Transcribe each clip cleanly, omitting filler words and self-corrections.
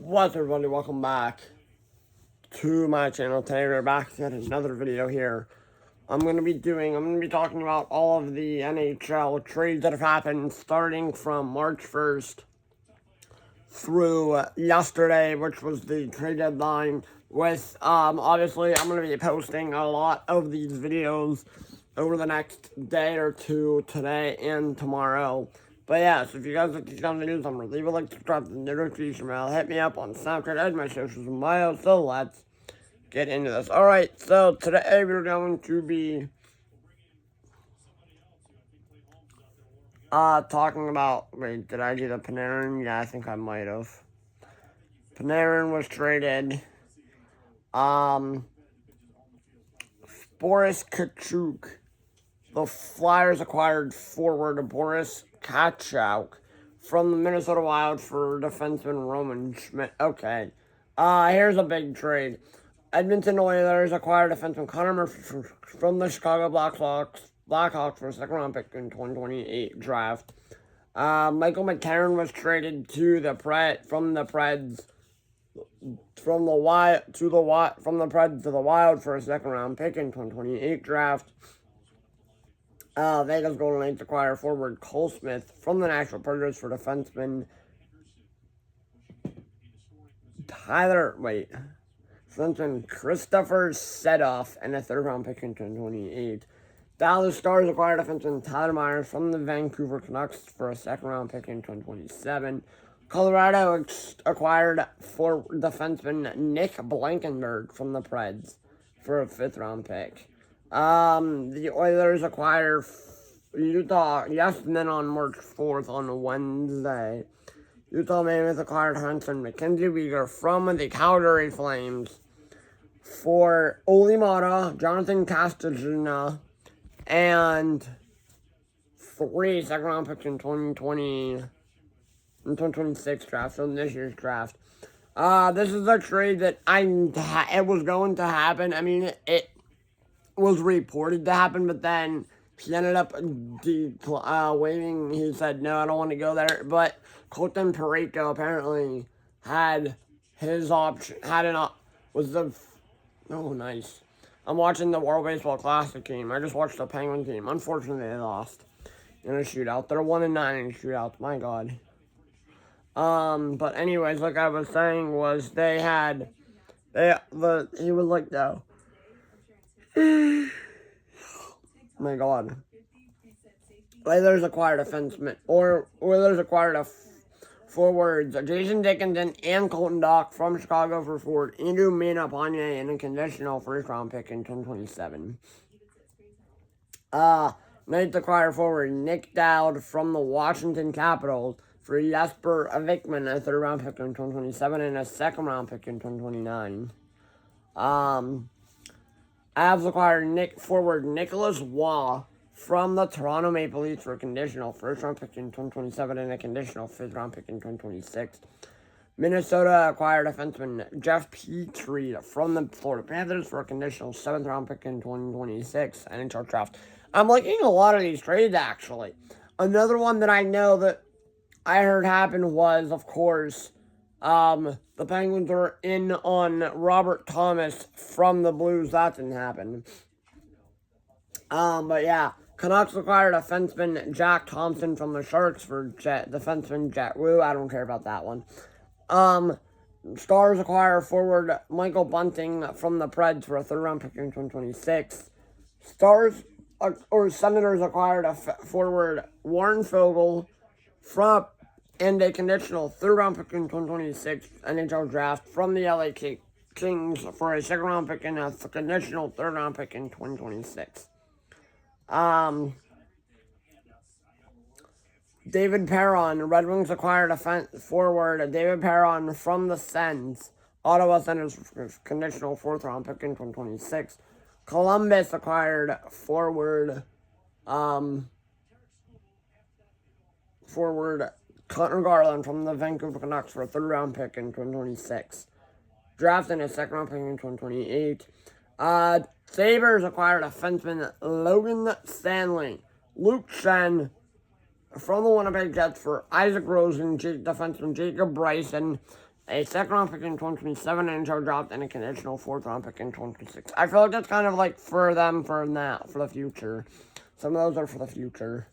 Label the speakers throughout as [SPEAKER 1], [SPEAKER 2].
[SPEAKER 1] What's up, everybody? Welcome back to my channel. Today we're back at another video here. I'm going to be talking about all of the NHL trades that have happened starting from March 1st through yesterday, which was the trade deadline. With, obviously, I'm going to be posting a lot of these videos over the next day or two, today and tomorrow. But yeah, so if you guys like these kind of videos, I'm going to leave a like, subscribe to the notification bell, hit me up on Snapchat and my socials and bio, so let's get into this. Alright, so today we're going to be talking about, wait, did I do the Panarin? Yeah, I think I might have. Panarin was traded. Boris Kachuk. The Flyers acquired forward Boris Kachuk from the Minnesota Wild for defenseman Roman Schmidt. Okay. Here's a big trade. Edmonton Oilers acquired defenseman Connor Murphy from the Chicago Blackhawks for a second-round pick in 2028 draft. Michael McCarron was traded to the Preds to the Wild for a second-round pick in 2028 draft. Vegas Golden Knights acquire forward Cole Smith from the Nashville Predators for defenseman Christopher Sedoff and a third-round pick in 2028. Dallas Stars acquired defenseman Tyler Myers from the Vancouver Canucks for a second-round pick in 2027. Colorado acquired defenseman Nick Blankenberg from the Preds for a fifth-round pick. The Oilers acquire Utah, and then on March 4th, on Wednesday, Utah Mammoth acquired Hunter Mackenzie Weegar from the Calgary Flames for Oli Mata, Jonathan Castellana, and 3 second-round picks in 2026 draft, so this year's draft. This is a trade that it was going to happen. I mean, it was reported to happen, but then he ended up waiving. He said, no, I don't want to go there. But Colton Parayko apparently had his option, oh, nice. I'm watching the World Baseball Classic game. I just watched the Penguin team. Unfortunately, they lost in a shootout. They're 1-9 in shootouts. My God. But anyways, like I was saying, was he was like, no. My God. Oilers acquired forwards Jason Dickinson and Colton Dach from Chicago for forward Andrew Manapanye and a conditional first-round pick in 2027. Knights acquired forward Nick Dowd from the Washington Capitals for Jesper Vikman, a third-round pick in 2027 and a second-round pick in 2029. Avs acquired forward Nicholas Waugh from the Toronto Maple Leafs for a conditional first-round pick in 2027 and a conditional fifth-round pick in 2026. Minnesota acquired defenseman Jeff Petrie from the Florida Panthers for a conditional seventh-round pick in 2026 NHL draft. I'm liking a lot of these trades, actually. Another one that I know that I heard happen was, of course, the Penguins were in on Robert Thomas from the Blues. That didn't happen. But yeah, Canucks acquired defenseman Jack Thompson from the Sharks for defenseman Jet Wu. I don't care about that one. Stars acquire forward Michael Bunting from the Preds for a third-round pick in 2026. Senators acquired a forward Warren Fogle from and a conditional third-round pick in 2026 NHL draft from the LA Kings for a second-round pick and a conditional third-round pick in 2026. David Perron, Red Wings acquired forward David Perron from the Sens. Ottawa Senators for conditional fourth-round pick in 2026. Columbus acquired forward Connor Garland from the Vancouver Canucks for a third-round pick in 2026. Drafting a second-round pick in 2028. Sabres acquired defenseman Logan Stanley. Luke Shen from the Winnipeg Jets for Isaac Rosen, defenseman Jacob Bryson, a second-round pick in 2027 NHL draft, and a conditional fourth-round pick in 2026. I feel like that's kind of like for them for the future. Some of those are for the future.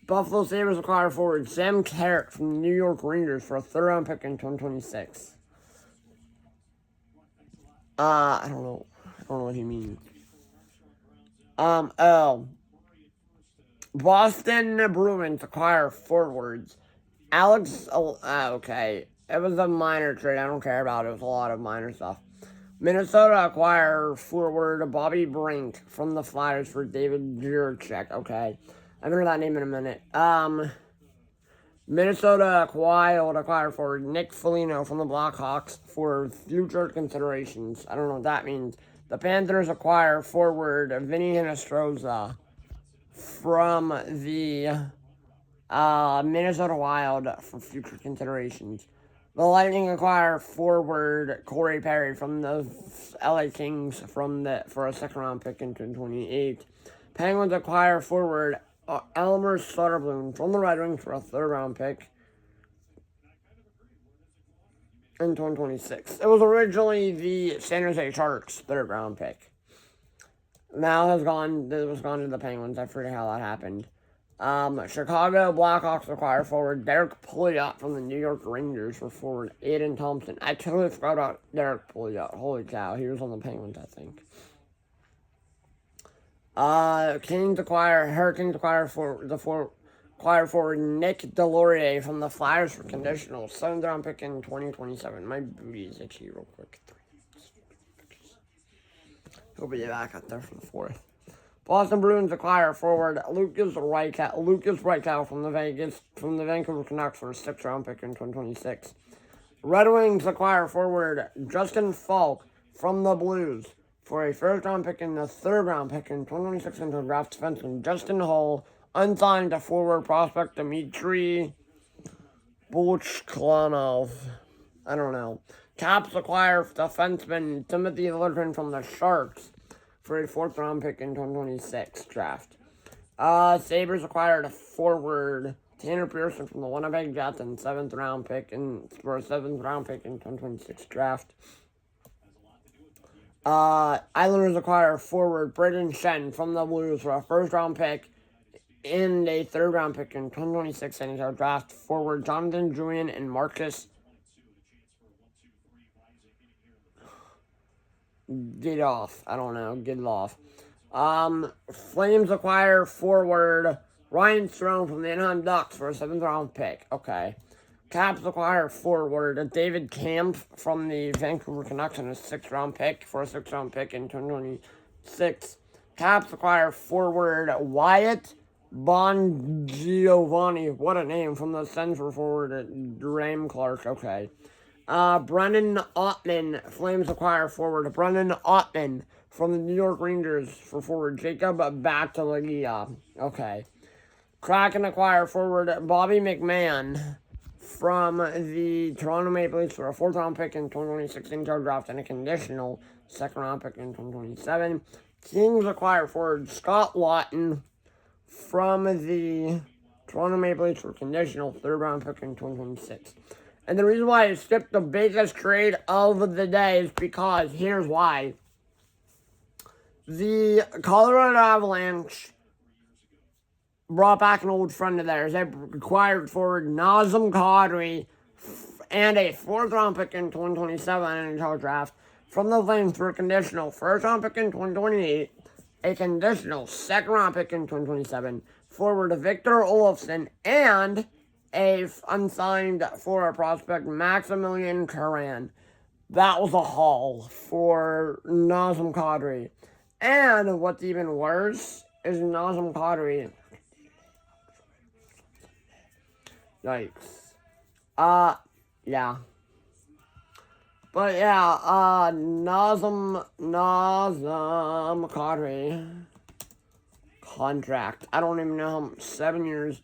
[SPEAKER 1] Buffalo Sabres acquire forward Sam Carrick from the New York Rangers for a third-round pick in 2026. I don't know. I don't know what he means. Boston Bruins acquire forwards. Okay. It was a minor trade. I don't care about it. It was a lot of minor stuff. Minnesota acquire forward Bobby Brink from the Flyers for David Jiricek. Okay. I haven't heard that name in a minute. Minnesota acquire forward Nick Foligno from the Blackhawks for future considerations. I don't know what that means. The Panthers acquire forward Vinny Hinostroza from the Minnesota Wild for future considerations. The Lightning acquire forward Corey Perry from the LA Kings for a second-round pick in 2028. Penguins acquire forward Elmer Soderblom from the Red Wings for a third-round pick in 2026. It was originally the San Jose Sharks' third-round pick. Now it was gone to the Penguins. I forget how that happened. Chicago Blackhawks acquire forward Derek Pouliot from the New York Rangers for forward Aiden Thompson. I totally forgot about Derek Pouliot. Holy cow, he was on the Penguins, I think. Hurricanes acquire forward Nick Delorier from the Flyers for conditional 7th-round pick in 2027. My booty is itchy real quick. He'll be back out there for the 4th. Boston Bruins acquire forward Lucas Reichel from the Vancouver Canucks for a 6th-round pick in 2026. Red Wings acquire forward Justin Falk from the Blues for a 1st-round pick and a 3rd-round pick in 2026 into draft defenseman Justin Hull, unsigned to forward prospect Dmitry Bulchklanov. I don't know. Caps acquire defenseman Timothy Littleton from the Sharks for a 4th-round pick in 2026 draft. Sabres acquired a forward Tanner Pearson from the Winnipeg Jets and 7th-round pick for a 7th-round pick in 2026 draft. Islanders acquire forward Braden Shen from the Blues for a 1st-round pick and a 3rd-round pick in 2026 NHL draft. Forward Jonathan Drouin and Marcus Gedloff. Flames acquire forward Ryan Strome from the Anaheim Ducks for a 7th-round pick. Okay. Caps acquire forward David Camp from the Vancouver Canucks and a 6th-round pick for a 6th-round pick in 2026. Caps acquire forward Wyatt Bongiovanni. What a name. From the Sens for forward Graham Clark. Okay. Brendan Ottman. Flames acquire forward Brendan Ottman from the New York Rangers for forward Jacob Battaglia. Okay. Kraken acquire forward Bobby McMahon from the Toronto Maple Leafs for a 4th-round pick in 2026 NHL draft and a conditional 2nd-round pick in 2027. Kings acquire forward Scott Lawton from the Toronto Maple Leafs for a conditional 3rd-round pick in 2026. And the reason why I skipped the biggest trade of the day is because here's why. The Colorado Avalanche brought back an old friend of theirs. They acquired forward Nazem Kadri and a 4th-round pick in 2027 NHL draft from the Flames for a conditional 1st-round pick in 2028, a conditional 2nd-round pick in 2027, forward Victor Olofsson, and a unsigned forward prospect Maximilian Curran. That was a haul for Nazem Kadri. And what's even worse is Nazem Kadri. Yikes. Yeah. But yeah, Nazem Kadri contract. I don't even know how much, 7 years.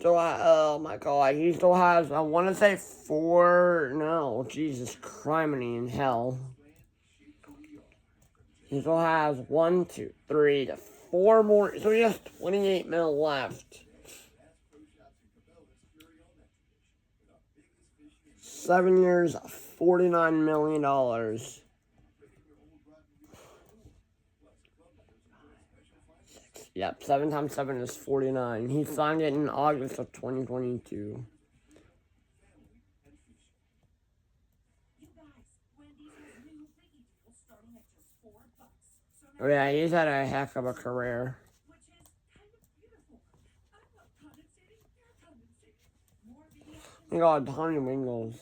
[SPEAKER 1] Oh my god, he still has, I want to say 4, no, Jesus criminy in hell. He still has 1, 2, 3 to 4 more, so he has 28 mil left. 7 years, $49 million. Yep, 7 times 7 is 49. He signed it in August of 2022. Oh yeah, he's had a heck of a career. He got a ton of wingles.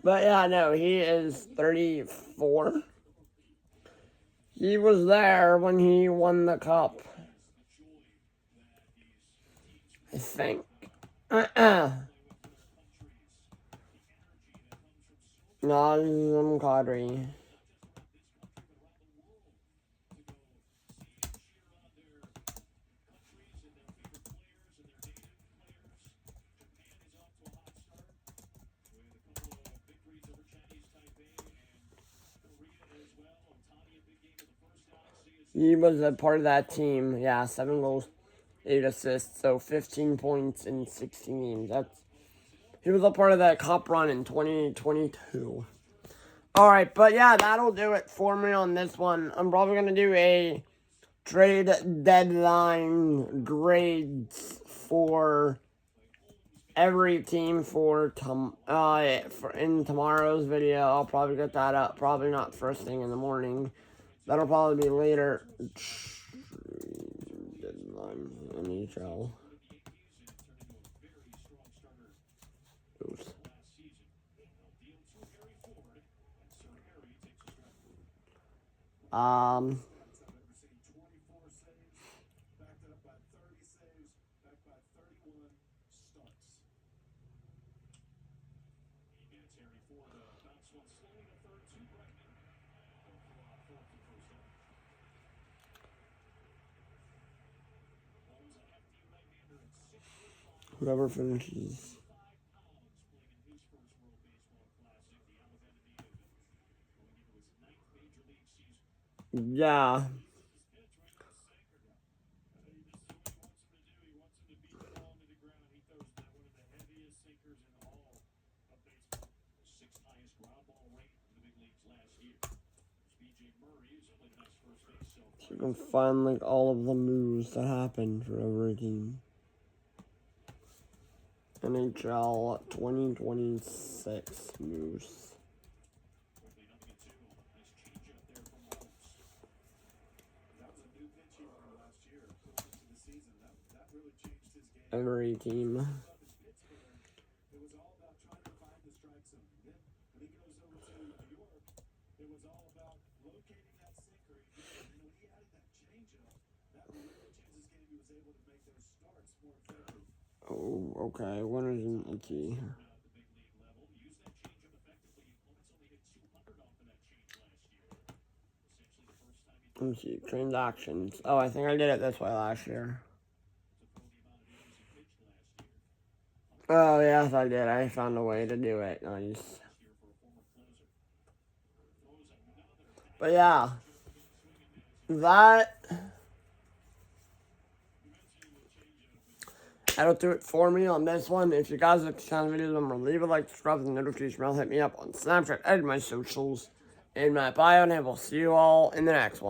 [SPEAKER 1] But yeah, no, he is 34. He was there when he won the cup, I think. Nazem Kadri. He was a part of that team. Yeah, 7 goals, 8 assists, so 15 points in 16 games. He was a part of that cup run in 2022. Alright, but yeah, that'll do it for me on this one. I'm probably going to do a trade deadline grades for every team for in tomorrow's video. I'll probably get that up. Probably not first thing in the morning. That'll probably be later. Deadline NHL. Oops. Whoever finishes. Yeah. So you can find like all of the moves that happen for every team. NHL 2026 moves. Every team. Oh, okay. Winners and icky. Let's see. Transactions. Oh, I think I did it this way last year. Oh, yes, I did. I found a way to do it. Nice. But yeah. That'll do it for me on this one. If you guys like this kind of videos, remember leave a like, subscribe, and notification bell. Hit me up on Snapchat and my socials in my bio, and I will see you all in the next one.